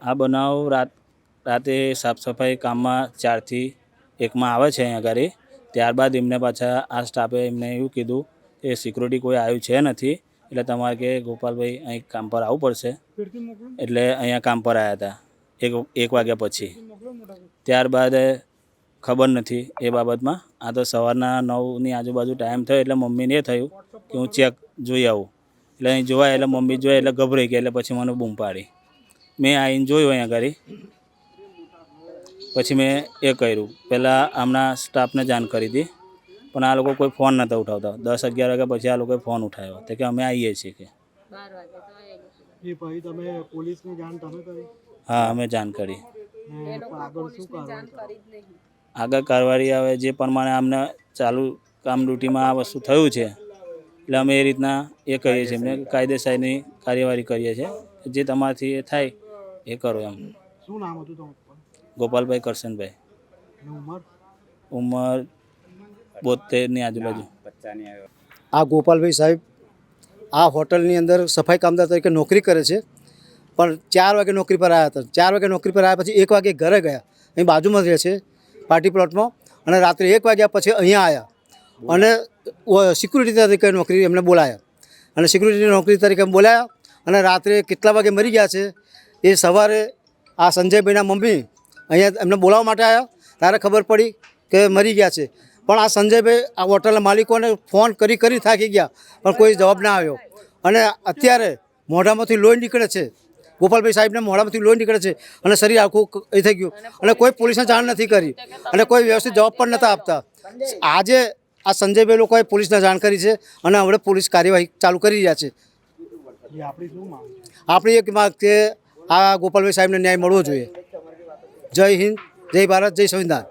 આ બનાવ રાતે સાફ સફાઈ કામમાં 4 થી 1 માં આવે છે અહીંયા આગળ. ત્યારબાદ એમને પાછા આ સ્ટાફે એમને એવું કીધું કે સિક્યુરિટી કોઈ આવ્યું છે નથી, એટલે તમારે કે ગોપાલભાઈ અહીં કામ પર આવવું પડશે. એટલે અહીંયા કામ પર આવ્યા હતા 1 વાગ્યા પછી. ત્યારબાદ ખબર નથી એ બાબતમાં. આ તો સવારના 9ની આજુબાજુ ટાઈમ થયો એટલે મમ્મીને એ થયું કે હું ચેક જોઈ આવું. એટલે અહીં જોવાય એટલે મમ્મી જોઈ એટલે ગભરાઈ ગઈ. એટલે પછી મને બૂમ પાડી. મેં આવીને જોયું અહીંયા આગળ. પછી મેં એ કર્યું, પહેલાં આમના સ્ટાફને જાણ કરી હતી, પણ આ લોકો કોઈ ફોન નહોતા ઉઠાવતા. 10-11 વાગ્યા પછી આ લોકોએ ફોન ઉઠાવ્યો તો કે અમે આવીએ છીએ કે. હા, અમે જાણ કરી. આગળ કાર્યવાહી આવે જે પ્રમાણે અમને ચાલુ કામ ડ્યુટીમાં આ વસ્તુ થયું છે એટલે અમે એ રીતના એ કરીએ છીએ. અમને કાયદેસરની કાર્યવાહી કરીએ છીએ. જે તમારાથી એ થાય એ કરો એમ. શું નામ હતું તમારું? ગોપાલભાઈ કરશનભાઈ. ઉંમર 72ની આજુબાજુ. આ ગોપાલભાઈ સાહેબ આ હોટલની અંદર સફાઈ કામદાર તરીકે નોકરી કરે છે, પણ 4 વાગે નોકરી પર આવ્યા હતા. 4 વાગે નોકરી પર આવ્યા પછી 1 વાગે ઘરે ગયા. અહીં બાજુમાં રહે છે પાર્ટી પ્લોટમાં, અને રાત્રે 1 વાગ્યા પછી અહીંયા આવ્યા અને સિક્યુરિટી તરીકે નોકરી એમને બોલાયા. અને સિક્યુરિટી નોકરી તરીકે બોલાયા અને રાત્રે કેટલા વાગે મરી ગયા છે એ સવારે આ સંજયભાઈના મમ્મી અહીંયા એમને બોલાવવા માટે આવ્યા. ત્યારે ખબર પડી કે મરી ગયા છે. પણ આ સંજયભાઈ આ હોટલના માલિકોને ફોન કરી થાકી ગયા, પણ કોઈ જવાબ ના આવ્યો. અને અત્યારે મોઢામાંથી લોહી નીકળે છે. ગોપાલભાઈ સાહેબને મોઢામાંથી લોહી નીકળે છે અને શરીર આખું એ થઈ ગયું. અને કોઈ પોલીસને જાણ નથી કરી અને કોઈ વ્યવસ્થિત જવાબ પણ નહોતા આપતા. આજે આ સંજયભાઈ લોકોએ પોલીસને જાણ કરી છે અને હવે પોલીસ કાર્યવાહી ચાલુ કરી રહ્યા છે. આપણી એક માંગ કે આ ગોપાલભાઈ સાહેબને ન્યાય મળવો જોઈએ. જય હિન્દ, જય ભારત, જય સંવિધાન.